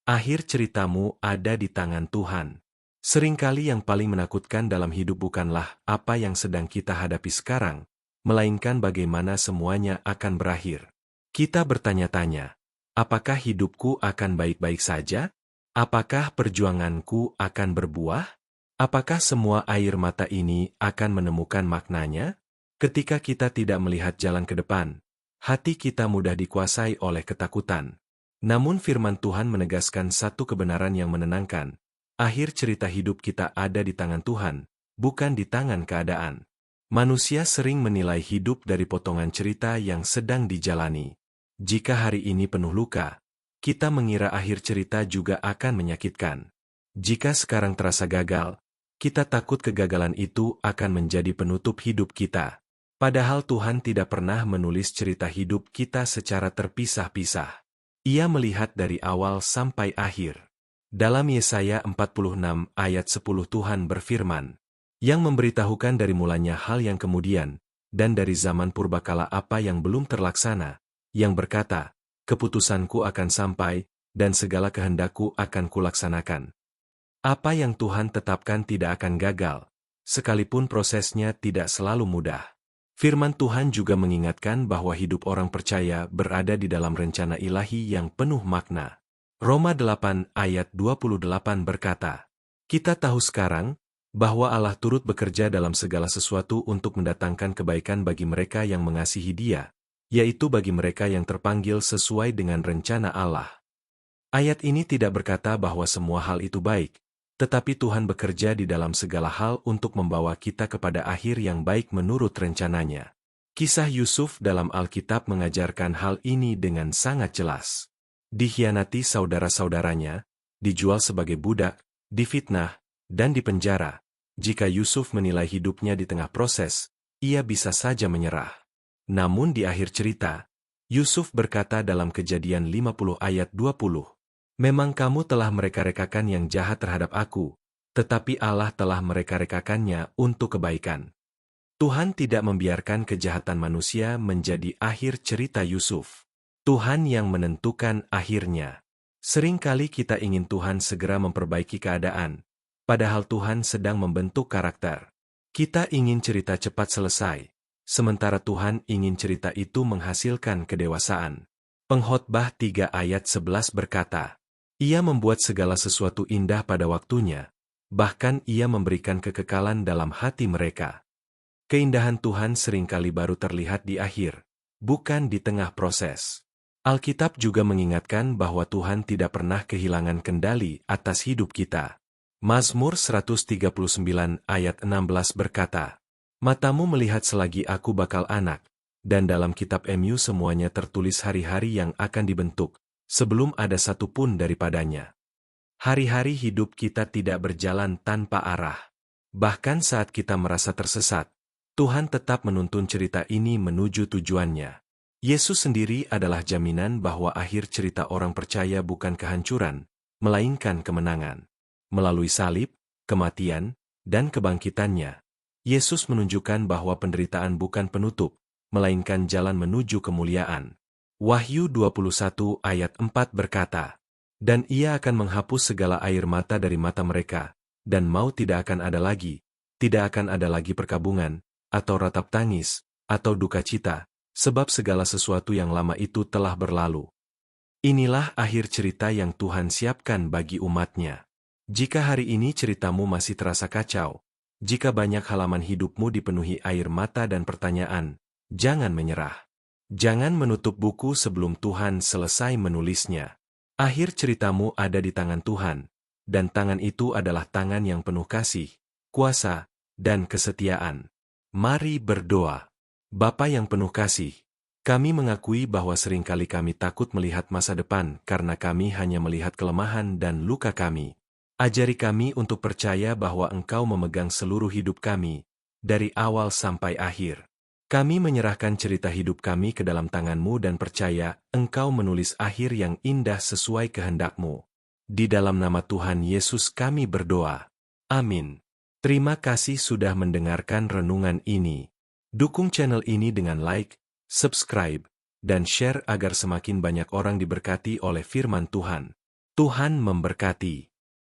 Akhir ceritamu ada di tangan Tuhan. Seringkali yang paling menakutkan dalam hidup bukanlah apa yang sedang kita hadapi sekarang, melainkan bagaimana semuanya akan berakhir. Kita bertanya-tanya, apakah hidupku akan baik-baik saja? Apakah perjuanganku akan berbuah? Apakah semua air mata ini akan menemukan maknanya? Ketika kita tidak melihat jalan ke depan, hati kita mudah dikuasai oleh ketakutan. Namun firman Tuhan menegaskan satu kebenaran yang menenangkan. Akhir cerita hidup kita ada di tangan Tuhan, bukan di tangan keadaan. Manusia sering menilai hidup dari potongan cerita yang sedang dijalani. Jika hari ini penuh luka, kita mengira akhir cerita juga akan menyakitkan. Jika sekarang terasa gagal, kita takut kegagalan itu akan menjadi penutup hidup kita. Padahal Tuhan tidak pernah menulis cerita hidup kita secara terpisah-pisah. Ia melihat dari awal sampai akhir. Dalam Yesaya 46 ayat 10 Tuhan berfirman, yang memberitahukan dari mulanya hal yang kemudian, dan dari zaman purbakala apa yang belum terlaksana, yang berkata, keputusanku akan sampai, dan segala kehendakku akan kulaksanakan. Apa yang Tuhan tetapkan tidak akan gagal, sekalipun prosesnya tidak selalu mudah. Firman Tuhan juga mengingatkan bahwa hidup orang percaya berada di dalam rencana ilahi yang penuh makna. Roma 8 ayat 28 berkata, kita tahu sekarang, bahwa Allah turut bekerja dalam segala sesuatu untuk mendatangkan kebaikan bagi mereka yang mengasihi Dia, yaitu bagi mereka yang terpanggil sesuai dengan rencana Allah. Ayat ini tidak berkata bahwa semua hal itu baik, tetapi Tuhan bekerja di dalam segala hal untuk membawa kita kepada akhir yang baik menurut rencananya. Kisah Yusuf dalam Alkitab mengajarkan hal ini dengan sangat jelas. Dikhianati saudara-saudaranya, dijual sebagai budak, difitnah, dan dipenjara. Jika Yusuf menilai hidupnya di tengah proses, ia bisa saja menyerah. Namun di akhir cerita, Yusuf berkata dalam Kejadian 50 ayat 20, memang kamu telah mereka-rekakan yang jahat terhadap aku, tetapi Allah telah mereka-rekakannya untuk kebaikan. Tuhan tidak membiarkan kejahatan manusia menjadi akhir cerita Yusuf. Tuhan yang menentukan akhirnya. Seringkali kita ingin Tuhan segera memperbaiki keadaan, padahal Tuhan sedang membentuk karakter. Kita ingin cerita cepat selesai, sementara Tuhan ingin cerita itu menghasilkan kedewasaan. Pengkhotbah 3 ayat 11 berkata, ia membuat segala sesuatu indah pada waktunya, bahkan ia memberikan kekekalan dalam hati mereka. Keindahan Tuhan seringkali baru terlihat di akhir, bukan di tengah proses. Alkitab juga mengingatkan bahwa Tuhan tidak pernah kehilangan kendali atas hidup kita. Mazmur 139 ayat 16 berkata, matamu melihat selagi aku bakal anak, dan dalam kitab MU semuanya tertulis hari-hari yang akan dibentuk, sebelum ada satu pun daripadanya. Hari-hari hidup kita tidak berjalan tanpa arah. Bahkan saat kita merasa tersesat, Tuhan tetap menuntun cerita ini menuju tujuannya. Yesus sendiri adalah jaminan bahwa akhir cerita orang percaya bukan kehancuran, melainkan kemenangan. Melalui salib, kematian, dan kebangkitannya, Yesus menunjukkan bahwa penderitaan bukan penutup, melainkan jalan menuju kemuliaan. Wahyu 21 ayat 4 berkata, dan ia akan menghapus segala air mata dari mata mereka, dan maut tidak akan ada lagi, tidak akan ada lagi perkabungan, atau ratap tangis, atau duka cita, sebab segala sesuatu yang lama itu telah berlalu. Inilah akhir cerita yang Tuhan siapkan bagi umatnya. Jika hari ini ceritamu masih terasa kacau, jika banyak halaman hidupmu dipenuhi air mata dan pertanyaan, jangan menyerah. Jangan menutup buku sebelum Tuhan selesai menulisnya. Akhir ceritamu ada di tangan Tuhan, dan tangan itu adalah tangan yang penuh kasih, kuasa, dan kesetiaan. Mari berdoa. Bapa yang penuh kasih, kami mengakui bahwa seringkali kami takut melihat masa depan karena kami hanya melihat kelemahan dan luka kami. Ajari kami untuk percaya bahwa Engkau memegang seluruh hidup kami, dari awal sampai akhir. Kami menyerahkan cerita hidup kami ke dalam tangan-Mu dan percaya Engkau menulis akhir yang indah sesuai kehendak-Mu. Di dalam nama Tuhan Yesus kami berdoa. Amin. Terima kasih sudah mendengarkan renungan ini. Dukung channel ini dengan like, subscribe, dan share agar semakin banyak orang diberkati oleh firman Tuhan. Tuhan memberkati.